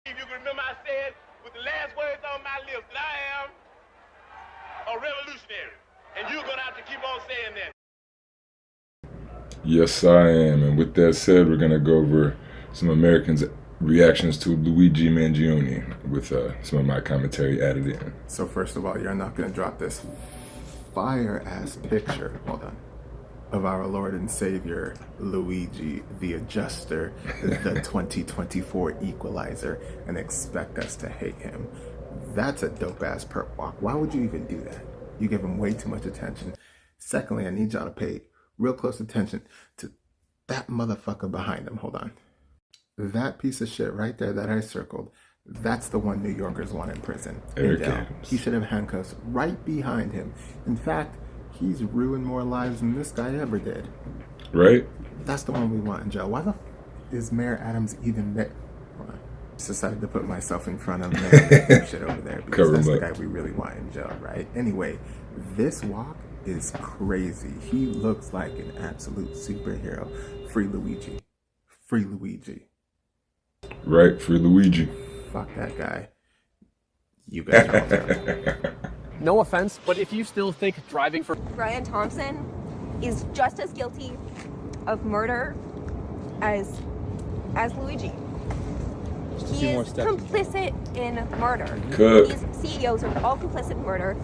You can remember I said with the last words on my lips that I am a revolutionary. And you're going to have to keep on saying that. Yes, I am. And with that said, we're going to go over some Americans' reactions to Luigi Mangione with some of my commentary added in. So first of all, you're not going to drop this fire-ass picture, hold on, of our Lord and Savior, Luigi, the Adjuster, the 2024 Equalizer, and expect us to hate him. That's a dope-ass perp walk. Why would you even do that? You give him way too much attention. Secondly, I need y'all to pay real close attention to that motherfucker behind him. Hold on. That piece of shit right there that I circled, that's the one New Yorkers want in prison. Eric And, Adams. he should have handcuffs right behind him. In fact, he's ruined more lives than this guy ever did. Right? That's the one we want in jail. Why the f is Mayor Adams even there? Hold on. Just decided to put myself in front of Mayor shit over there because Cover that's him the up. guy we really want in jail, right? Anyway, this walk is crazy. He looks like an absolute superhero. Free Luigi. Free Luigi. Right? Free Luigi. Fuck that guy. You guys are all terrible. No offense, but if you still think driving for Brian Thompson is just as guilty of murder as Luigi. He is complicit in murder. Cook. These CEOs are all complicit in murder.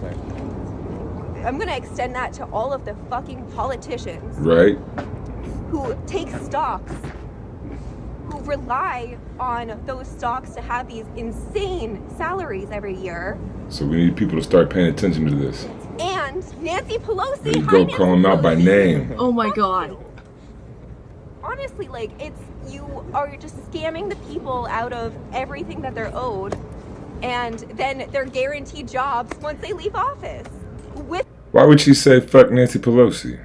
I'm gonna extend that to all of the fucking politicians Right? who take stocks, who rely on those stocks to have these insane salaries every year. So we need people to start paying attention to this. And Nancy Pelosi. There you go, call him out by name. Oh my God. Honestly, like, you are just scamming the people out of everything that they're owed, and then they're guaranteed jobs once they leave office. Why would she say fuck Nancy Pelosi?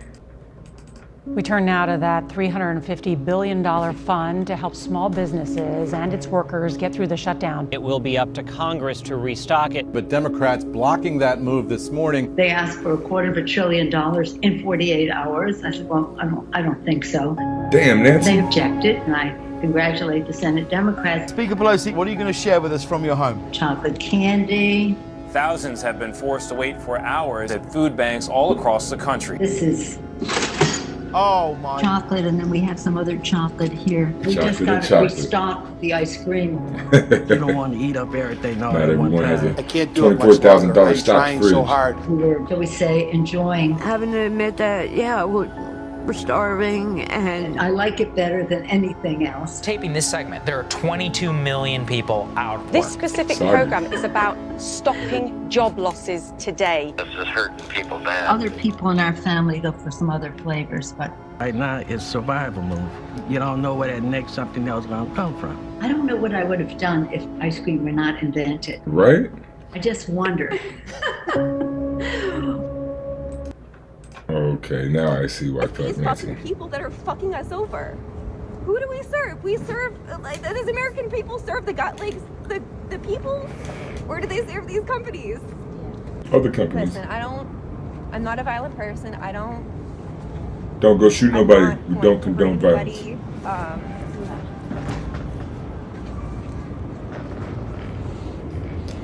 We turn now to that $350 billion fund to help small businesses and its workers get through the shutdown. It will be up to Congress to restock it. But Democrats blocking that move this morning. They asked for $250 billion in 48 hours. I said, well, I don't think so. Damn, Nancy. They objected, and I congratulate the Senate Democrats. Speaker Pelosi, what are you going to share with us from your home? Chocolate candy. Thousands have been forced to wait for hours at food banks all across the country. This is Oh my. chocolate, and then we have some other chocolate here. We Chocolate just and got to chocolate. restock the ice cream. You don't want to eat up everything all Not at one everyone has time. a I can't do it much $24,000 longer. I'm stock trying so fridge. hard. We were, shall we say, enjoying. Having to admit that, yeah, we're starving, and I like it better than anything else. Taping this segment, there are 22 million people out of work. This specific program is about stopping job losses today. This is hurting people bad. Other people in our family look for some other flavors, but Right now, it's survival move. You don't know where that next something else is going to come from. I don't know what I would have done if ice cream were not invented. Right? I just wonder. Okay, now I see why fuck These Nancy. fucking people that are fucking us over. Who do we serve? We serve, like, does American people serve the the people? Or do they serve these companies? Other companies. Listen, I'm not a violent person. Don't go shoot I'm nobody. not We going don't to condone hurt violence. anybody.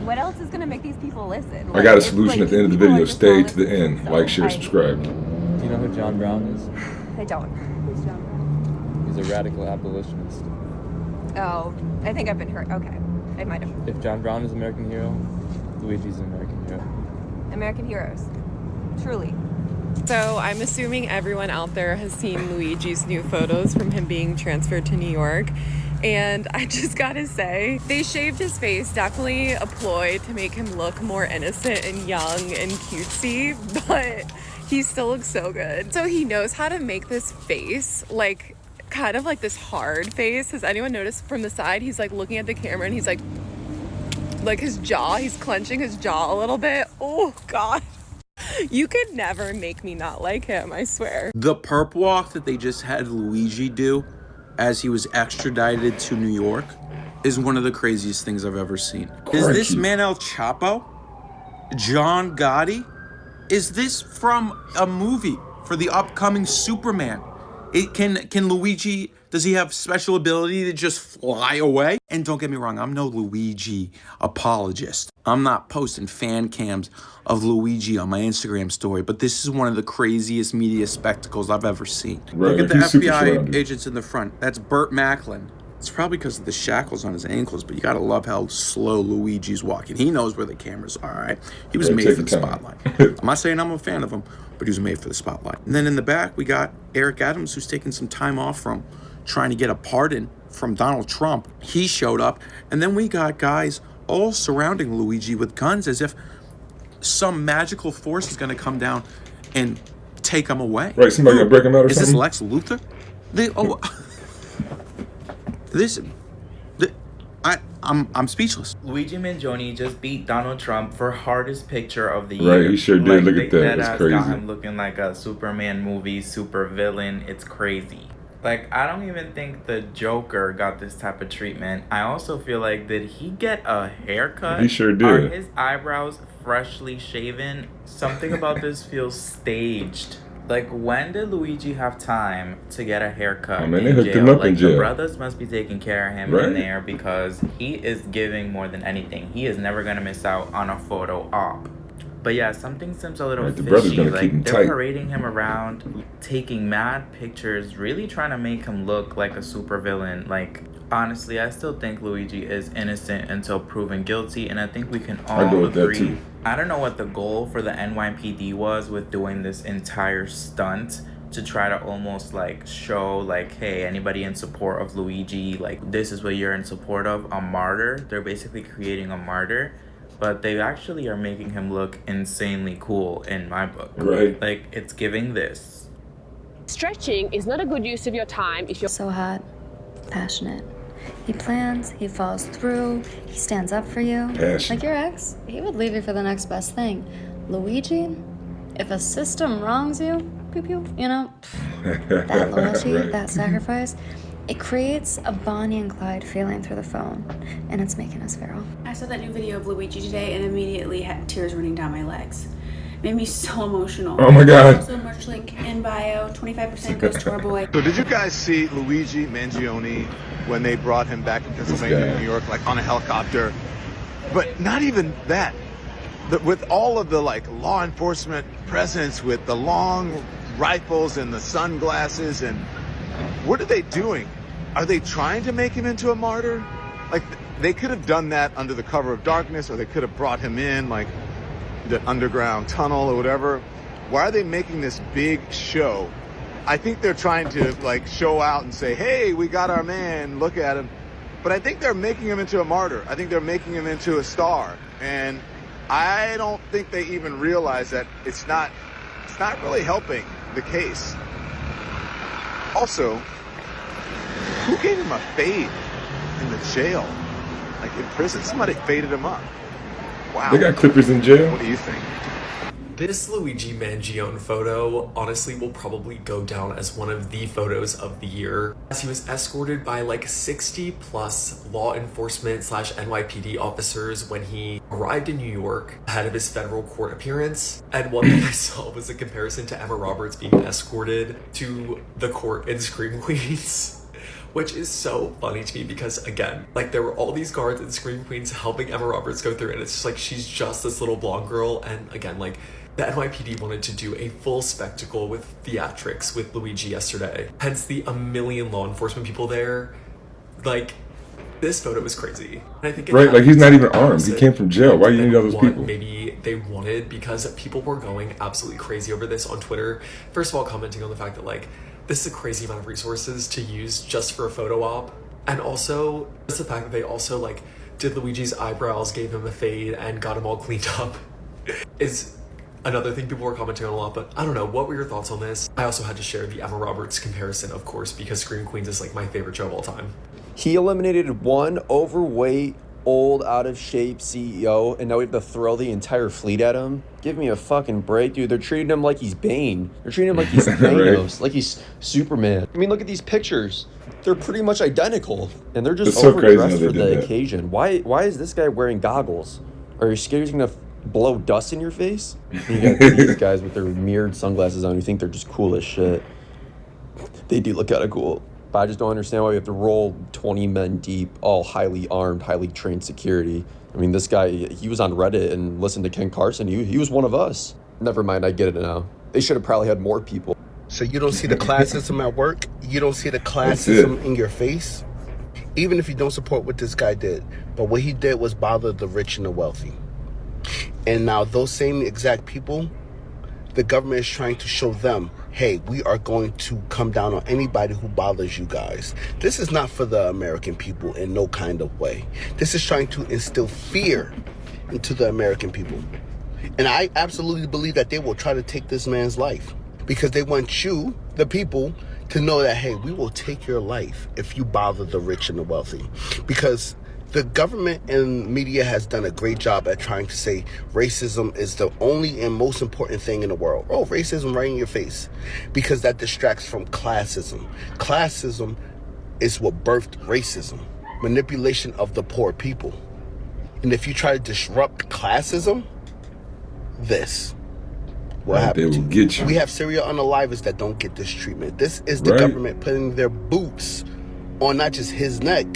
What else is gonna make these people listen? I got a it's solution like at the end of the people video. are just Stay not to the listening, end. so Like, share, I- subscribe. Do you know who John Brown is? I don't. Who's John Brown? He's a radical abolitionist. Oh, I think I've been hurt. Okay, I might have. If John Brown is an American hero, Luigi's an American hero. American heroes, truly. So I'm assuming everyone out there has seen Luigi's new photos from him being transferred to New York. And I just gotta say, they shaved his face, definitely a ploy to make him look more innocent and young and cutesy, but he still looks so good. So he knows how to make this face, like, kind of like this hard face. Has anyone noticed from the side, he's like looking at the camera and he's like his jaw, he's clenching his jaw a little bit. Oh God. You could never make me not like him, I swear. The perp walk that they just had Luigi do as he was extradited to New York is one of the craziest things I've ever seen. Is this man El Chapo? John Gotti? Is this from a movie for the upcoming Superman? Can Luigi, Does he have special ability to just fly away? And don't get me wrong, I'm no Luigi apologist. I'm not posting fan cams of Luigi on my Instagram story, but this is one of the craziest media spectacles I've ever seen. Right, Look at the he's super FBI surrounded. agents in the front. That's Burt Macklin. It's probably because of the shackles on his ankles, but you gotta love how slow Luigi's walking. He knows where the cameras are, all right? He was made for the spotlight. I'm not saying I'm a fan of him, but he was made for the spotlight. And then in the back, we got Eric Adams, who's taking some time off from trying to get a pardon from Donald Trump. He showed up. And then we got guys all surrounding Luigi with guns as if some magical force is gonna come down and take him away. Right, somebody gonna break him out or Is something? this Lex Luthor? I'm speechless. Luigi Mangione just beat Donald Trump for hardest picture of the year. Right, he sure did. Look at that. That's crazy. Got him looking like a Superman movie super villain. It's crazy. Like, I don't even think the Joker got this type of treatment. I also feel like, did he get a haircut? He sure did. Are his eyebrows freshly shaven? Something about this feels staged. Like, when did Luigi have time to get a haircut Oh, man, they in hooked jail? him up Like, in jail. the brothers must be taking care of him Right. in there because he is giving more than anything. He is never going to miss out on a photo op. But yeah, something seems a little Right, the brother's fishy. gonna keep Like, him they're tight. parading him around, taking mad pictures, really trying to make him look like a supervillain. Like, honestly, I still think Luigi is innocent until proven guilty, and I think we can all I go with that, agree. too. I don't know what the goal for the NYPD was with doing this entire stunt to try to almost like show like, hey, anybody in support of Luigi, like, this is what you're in support of, a martyr. They're basically creating a martyr, but they actually are making him look insanely cool in my book. Right. Like, it's giving this. Stretching is not a good use of your time if you're so hot, passionate. He plans, he follows through, he stands up for you. Passion. Like your ex, he would leave you for the next best thing. Luigi, if a system wrongs you, pew pew, you know, that loyalty, Right. that sacrifice, it creates a Bonnie and Clyde feeling through the phone, and it's making us feral. I saw that new video of Luigi today and immediately had tears running down my legs. Made me so emotional. Oh my God. Also, merch link in bio, 25% goes to our boy. So did you guys see Luigi Mangione when they brought him back to Pennsylvania and New York, like on a helicopter? But not even that. With all of the like law enforcement presence, with the long rifles and the sunglasses, and what are they doing? Are they trying to make him into a martyr? Like, they could have done that under the cover of darkness, or they could have brought him in like the underground tunnel or whatever. Why are they making this big show? I think they're trying to like show out and say, hey, we got our man, look at him. But I think they're making him into a martyr. I think they're making him into a star. And I don't think they even realize that it's not really helping the case. Also, who gave him a fade in the jail? Like in prison, somebody faded him up. Wow. They got Clippers in jail. What do you think? This Luigi Mangione photo honestly will probably go down as one of the photos of the year, as he was escorted by like 60 plus law enforcement / NYPD officers when he arrived in New York ahead of his federal court appearance. And one thing I saw was a comparison to Emma Roberts being escorted to the court in Scream Queens. Which is so funny to me because, again, like, there were all these guards and Scream Queens helping Emma Roberts go through, and it's just like she's just this little blonde girl. And again, like, the NYPD wanted to do a full spectacle with theatrics with Luigi yesterday. Hence the a million law enforcement people there. Like, this photo was crazy. And I think Right, like he's not even armed. He came from jail. Why do you need all those people? Maybe they wanted, because people were going absolutely crazy over this on Twitter. First of all, commenting on the fact that, like, this is a crazy amount of resources to use just for a photo op. And also, just the fact that they also, like, did Luigi's eyebrows, gave him a fade, and got him all cleaned up is another thing people were commenting on a lot. But I don't know, what were your thoughts on this? I also had to share the Emma Roberts comparison, of course, because Scream Queens is, like, my favorite show of all time. He eliminated one overweight, old, out-of-shape CEO, and now we have to throw the entire fleet at him? Give me a fucking break, dude. They're treating him like he's Bane. They're treating him like he's Thanos, like he's Superman. I mean, look at these pictures. They're pretty much identical, and they're just overdressed for the occasion. Why is this guy wearing goggles? Are you scared he's gonna blow dust in your face? And you got these guys with their mirrored sunglasses on who think they're just cool as shit. They do look kind of cool. But I just don't understand why we have to roll 20 men deep, all highly armed, highly trained security. I mean, this guy, he was on Reddit and listened to Ken Carson. He was one of us. Never mind, I get it now. They should have probably had more people. So you don't see the classism at work? You don't see the classism in your face? Even if you don't support what this guy did. But what he did was bother the rich and the wealthy. And now those same exact people, the government is trying to show them, hey, we are going to come down on anybody who bothers you guys. This is not for the American people in no kind of way. This is trying to instill fear into the American people. And I absolutely believe that they will try to take this man's life because they want you, the people, to know that, hey, we will take your life if you bother the rich and the wealthy. Because the government and media has done a great job at trying to say racism is the only and most important thing in the world. Oh, racism right in your face. Because that distracts from classism. Classism is what birthed racism. Manipulation of the poor people. And if you try to disrupt classism, this will happen. They will get you. We have serial unalivers that don't get this treatment. This is the government putting their boots on not just his neck,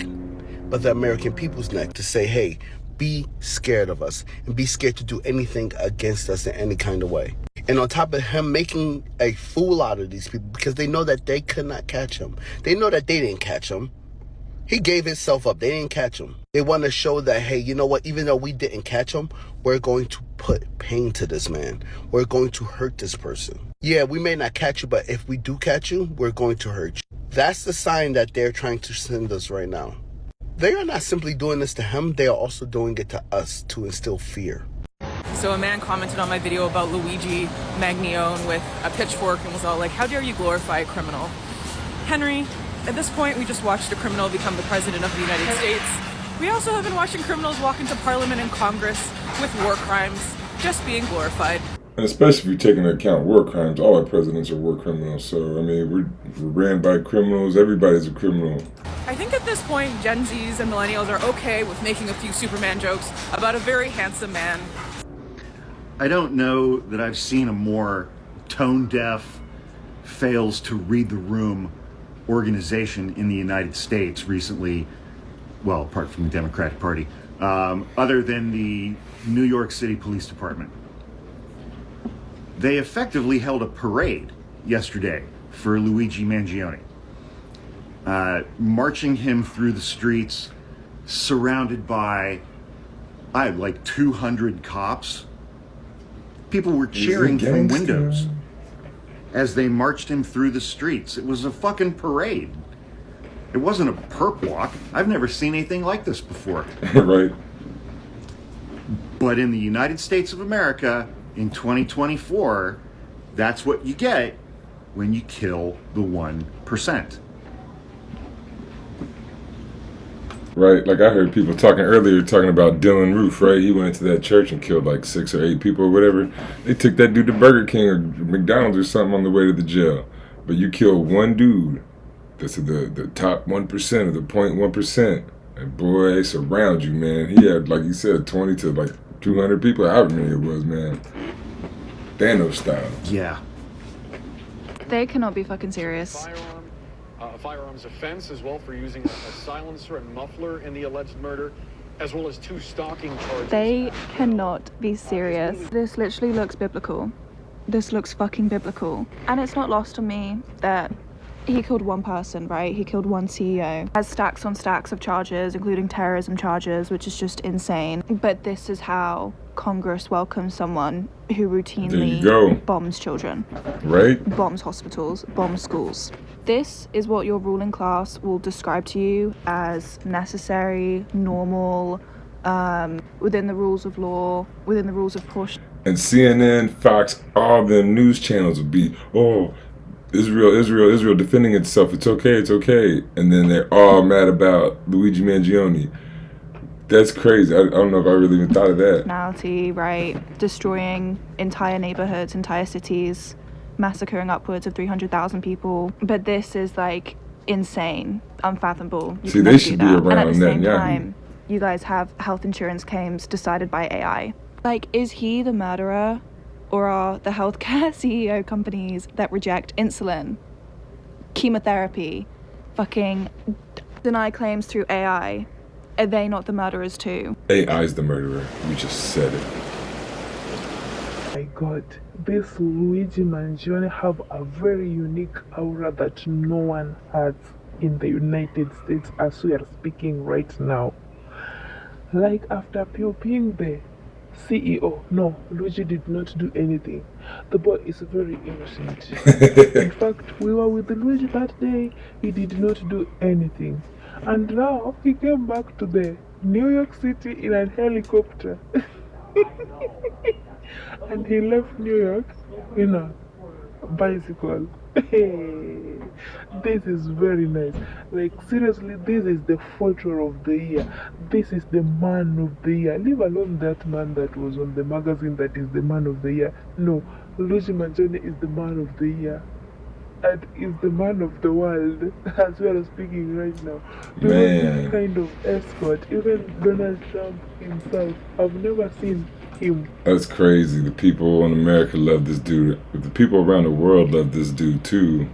but the American people's neck to say, hey, be scared of us and be scared to do anything against us in any kind of way. And on top of him making a fool out of these people because they know that they could not catch him. They know that they didn't catch him. He gave himself up. They didn't catch him. They want to show that, hey, you know what? Even though we didn't catch him, we're going to put pain to this man. We're going to hurt this person. Yeah, we may not catch you, but if we do catch you, we're going to hurt you. That's the sign that they're trying to send us right now. They are not simply doing this to him. They are also doing it to us to instill fear. So a man commented on my video about Luigi Mangione with a pitchfork and was all like, how dare you glorify a criminal? Henry, at this point, we just watched a criminal become the president of the United States. We also have been watching criminals walk into Parliament and Congress with war crimes, just being glorified. And especially if you take into account war crimes, all our presidents are war criminals. So, I mean, we're ran by criminals. Everybody's a criminal. I think at this point, Gen Zs and millennials are okay with making a few Superman jokes about a very handsome man. I don't know that I've seen a more tone-deaf, fails to read the room organization in the United States recently, well, apart from the Democratic Party, other than the New York City Police Department. They effectively held a parade yesterday for Luigi Mangione, marching him through the streets, surrounded by, like 200 cops. People were cheering from windows as they marched him through the streets. It was a fucking parade. It wasn't a perp walk. I've never seen anything like this before. Right. But in the United States of America, in 2024, that's what you get when you kill the 1%. Right, like I heard people talking earlier, talking about Dylan Roof, right? He went to that church and killed like 6 or 8 people or whatever. They took that dude to Burger King or McDonald's or something on the way to the jail. But you kill one dude, that's the top 1% of the 0.1%. And boy, they surround you, man. He had, like you said, 20 to like 200 people, however many it was, man. Thanos style. Yeah. They cannot be fucking serious. A firearms offense as well for using a silencer and muffler in the alleged murder, as well as 2 stalking charges. They cannot be serious. This literally looks biblical. This looks fucking biblical. And it's not lost on me that he killed one person, right? He killed one CEO. Has stacks on stacks of charges, including terrorism charges, which is just insane. But this is how Congress welcomes someone who routinely bombs children. Right? Bombs hospitals, bombs schools. This is what your ruling class will describe to you as necessary, normal, within the rules of law, within the rules of caution. And CNN, Fox, all the news channels would be, oh, Israel defending itself. It's okay. And then they're all mad about Luigi Mangione. That's crazy. I don't know if I really even thought of that. Nationality, right? Destroying entire neighborhoods, entire cities, massacring upwards of 300,000 people. But this is like insane, unfathomable. See, they should be around and at the same Netanyahu. time, you guys have health insurance claims decided by AI. Like, is he the murderer? Or are the healthcare CEO companies that reject insulin, chemotherapy, fucking deny claims through AI, are they not the murderers too? AI's the murderer. You just said it. My God, this Luigi Mangione have a very unique aura that no one has in the United States as we are speaking right now. Like after being the CEO, no, Luigi did not do anything. The boy is very innocent. In fact, we were with Luigi that day, he did not do anything. And now he came back to the New York City in a helicopter. And he left New York in a bicycle. Hey, this is very nice. Like, seriously, this is the photo of the year. This is the man of the year. Leave alone that man that was on the magazine that is the man of the year. No, Luigi Mangione is the man of the year. And is the man of the world as we are speaking right now. Because this kind of escort, even Donald Trump himself, I've never seen him. That's crazy. The people in America love this dude. If the people around the world love this dude too,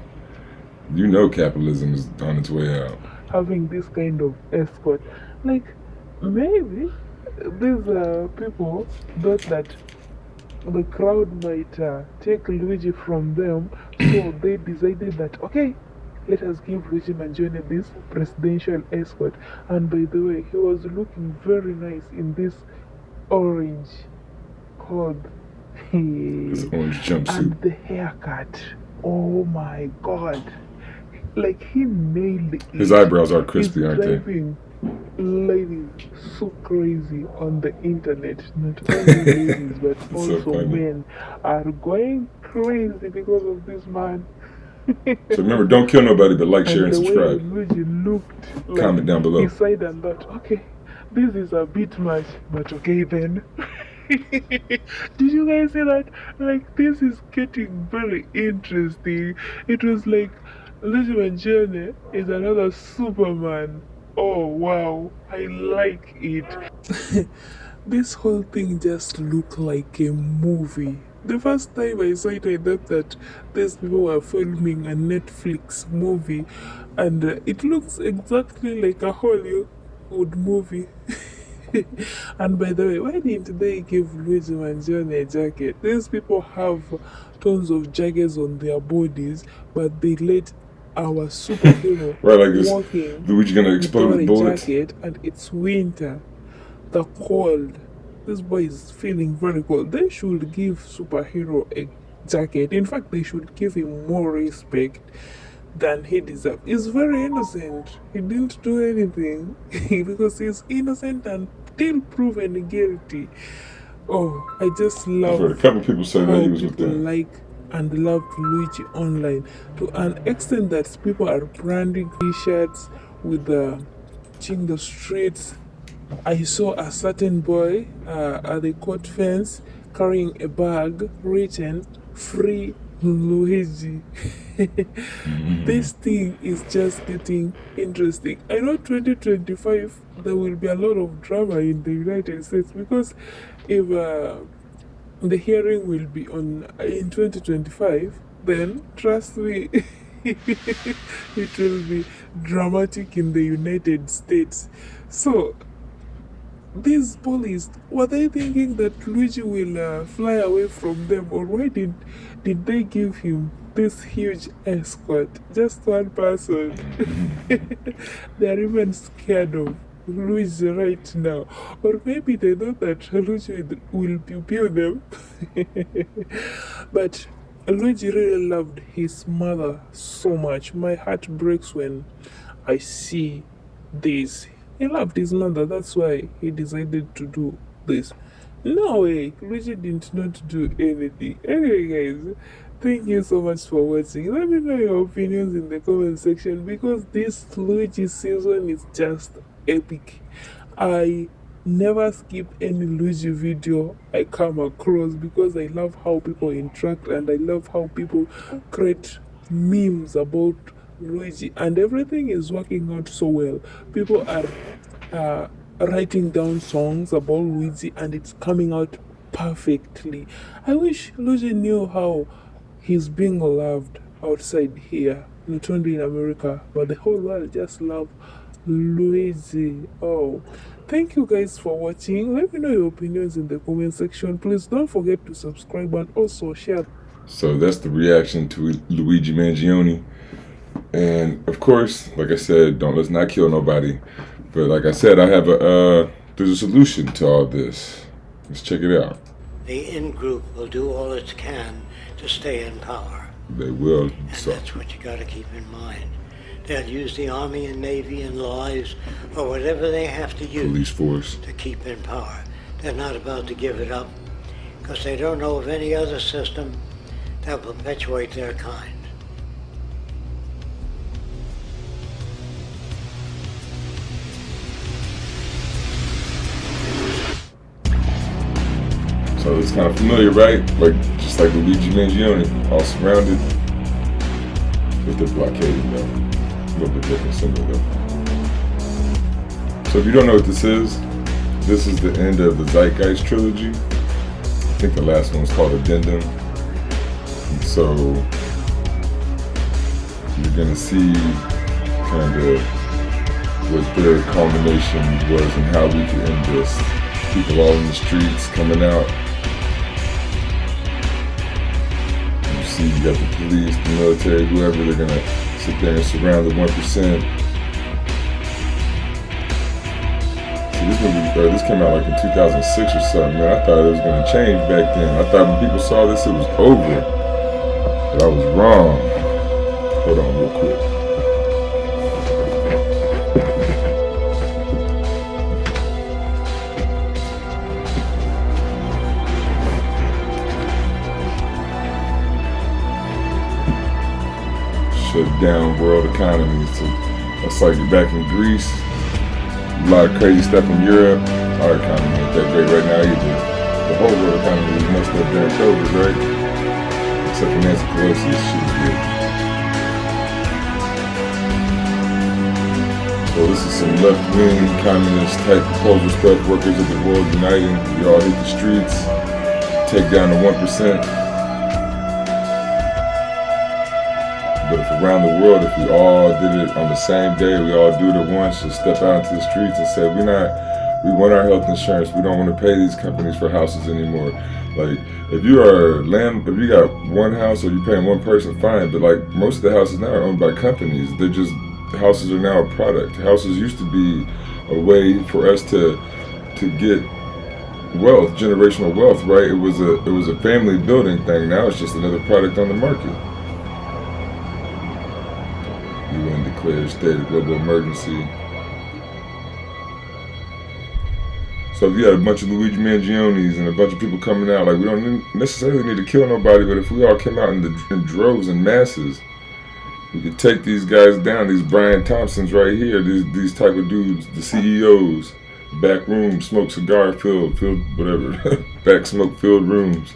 you know capitalism is on its way out. Having this kind of escort. Like, maybe these people thought that the crowd might take Luigi from them, so they decided that, okay, let us give Luigi Mangione this presidential escort. And by the way, he was looking very nice in this orange coat. His orange jumpsuit. And the haircut. Oh my God. Like, he nailed it. His eyebrows are crispy, aren't they? Ladies so crazy on the internet. Not only ladies, but also men are going crazy because of this man. So remember, don't kill nobody, but like, share, and subscribe. The way Luigi looked, like, comment down below. He said and that, okay, this is a bit much, but okay then. Did you guys see that? Like, this is getting very interesting. It was like Luigi Mangione is another Superman. Oh wow, I like it. This whole thing just looked like a movie. The first time I saw it, I thought that these people were filming a Netflix movie, and it looks exactly like a Hollywood movie. And by the way, why didn't they give Luigi Mangione a jacket? These people have tons of jackets on their bodies, but they let our superhero right, like this, walking Luigi gonna explode with bullets. Jacket, and it's winter, the cold. This boy is feeling very cold. They should give superhero a jacket. In fact, they should give him more respect than he deserves. He's very innocent. He didn't do anything because he's innocent and still proven guilty. Oh, I just love. I've heard a couple people say that he was with them. Like and loved Luigi online to an extent that people are branding t-shirts with the "Ching the Streets." I saw a certain boy at the court fence carrying a bag written "Free Luigi." This thing is just getting interesting. I know 2025 there will be a lot of drama in the United States because if the hearing will be on in 2025, then trust me, it will be dramatic in the United States. So these police, were they thinking that Luigi will fly away from them, or why did they give him this huge escort? Just one person. They are even scared of Luigi right now. Or maybe they thought that Luigi will pew them. But Luigi really loved his mother so much. My heart breaks when I see this. He loved his mother, that's why he decided to do this. No way, Luigi did not do anything. Anyway guys, thank you so much for watching. Let me know your opinions in the comment section because this Luigi season is just epic. I never skip any Luigi video I come across because I love how people interact and I love how people create memes about Luigi, and everything is working out so well. People are writing down songs about Luigi and it's coming out perfectly. I wish Luigi knew how he's being loved outside here. not only in America, but the whole world just love Luigi. Oh, thank you guys for watching. Let me know your opinions in the comment section. Please don't forget to subscribe and also share. So that's the reaction to Luigi Mangione. And of course, like I said, let's not kill nobody. But like I said, I have there's a solution to all this. Let's check it out. The in-group will do all it can to stay in power. They will. And that's what you got to keep in mind. They'll use the Army and Navy and lies or whatever they have to use police force to keep in power. They're not about to give it up because they don't know of any other system that will perpetuate their kind. So it's kind of familiar, right? Just like Luigi Mangione, all surrounded. But they're blockading though. A little bit different symbol though. So if you don't know what this is the end of the Zeitgeist trilogy. I think the last one was called Addendum. And so you're gonna see kind of what their culmination was and how we can end this. People all in the streets coming out. You see, you got the police, the military, whoever, they're gonna sit there and surround the 1%. See, this came out like in 2006 or something, man. I thought it was gonna change back then. I thought when people saw this, it was over. But I was wrong. Hold on real quick. Shut down world economies. So that's like back in Greece. A lot of crazy stuff in Europe. Our economy ain't that great right now either. The whole world economy was messed up during COVID, right? Except for Nancy Pelosi, this shit is good. So this is some left-wing communist type proposal stuff. Workers of the world uniting. We all hit the streets. Take down the 1%. But if around the world, if we all did it on the same day, we all do it at once, just step out into the streets and say, we want our health insurance. We don't want to pay these companies for houses anymore. Like, if you got one house or you're paying one person, fine. But like, most of the houses now are owned by companies. Houses are now a product. Houses used to be a way for us to get wealth, generational wealth, right? It was a family building thing. Now it's just another product on the market. UN declares state of global emergency. So if you had a bunch of Luigi Mangiones and a bunch of people coming out, like, we don't necessarily need to kill nobody, but if we all came out in droves and masses, we could take these guys down, these Brian Thompsons right here, these type of dudes, the CEOs, back room, smoke cigar filled whatever, back smoke filled rooms.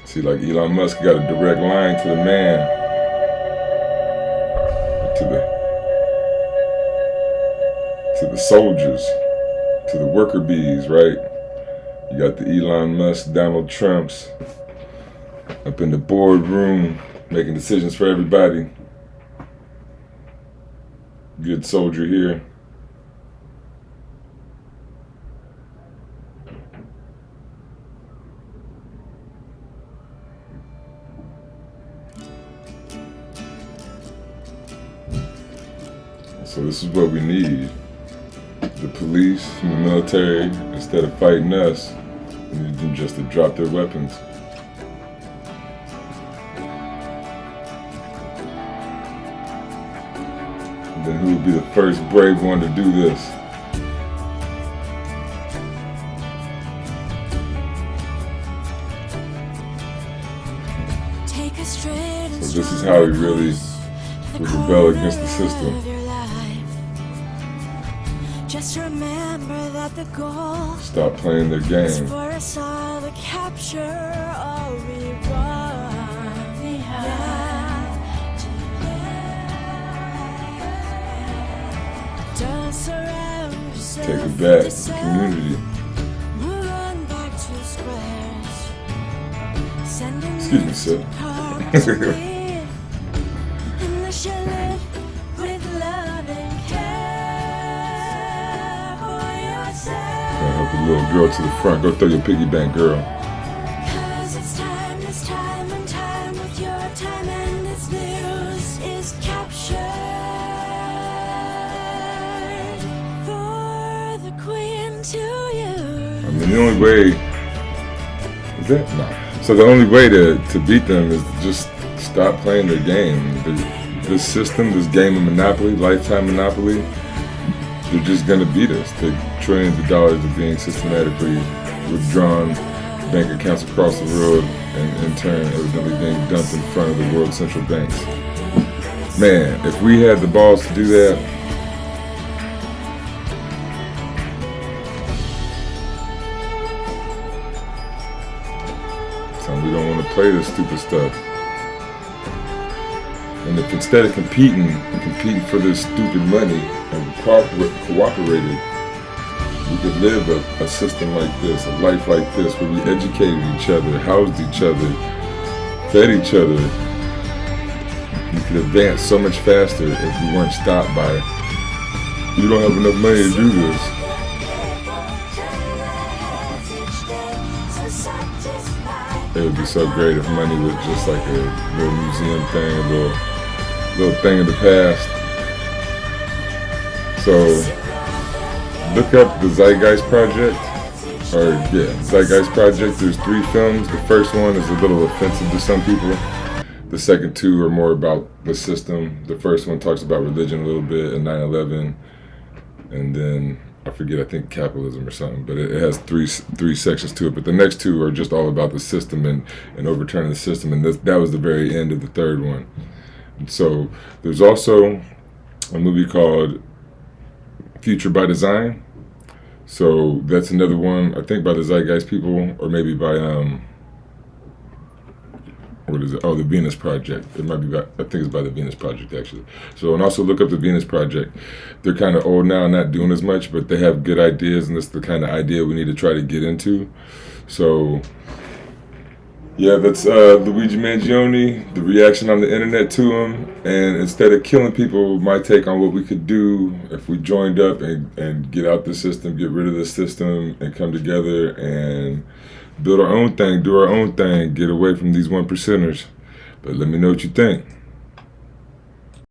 See, like Elon Musk got a direct line to the man, to the soldiers, to the worker bees, right? You got the Elon Musk, Donald Trumps up in the boardroom making decisions for everybody. Good soldier here. So this is what we need. The police and the military, instead of fighting us, we need them just to drop their weapons. And then who would be the first brave one to do this? So this is how we really would rebel against the system. Just remember that the goal Stop playing their game. is for us all to capture all we want. We have to don't surround yourself. Take a bad community. Excuse me, sir. Gonna help the little girl to the front. Go throw your piggy bank, girl. I mean, the only way is that no. So the only way to beat them is to just stop playing their game. This system, this game of Monopoly, lifetime Monopoly, they're just gonna beat us. The trillions of dollars are being systematically withdrawn, bank accounts across the world, and in turn, evidently being dumped in front of the world's central banks. Man, if we had the balls to do that. We don't want to play this stupid stuff. And if instead of competing for this stupid money and cooperated, we could live a system like this, a life like this, where we educated each other, housed each other, fed each other, we could advance so much faster if we weren't stopped by, you don't have enough money to do this. It would be so great if money was just like a little museum thing, a little thing of the past. So look up the Zeitgeist Project, Zeitgeist Project. There's 3 films. The first one is a little offensive to some people. The second 2 are more about the system. The first one talks about religion a little bit and 9/11, and then I forget, I think capitalism or something, but it has three sections to it. But the next 2 are just all about the system and overturning the system, and that was the very end of the third one. And so there's also a movie called Future by Design. So that's another one, I think by the Zeitgeist people, or maybe by what is it? Oh, the Venus Project. It might be by, I think it's by the Venus Project, actually. So, and also look up the Venus Project. They're kind of old now, not doing as much, but they have good ideas, and that's the kind of idea we need to try to get into. So, yeah, that's Luigi Mangione, the reaction on the internet to him, and instead of killing people, my take on what we could do if we joined up and get out the system, get rid of the system, and come together and build our own thing, do our own thing, get away from these 1%ers. But let me know what you think.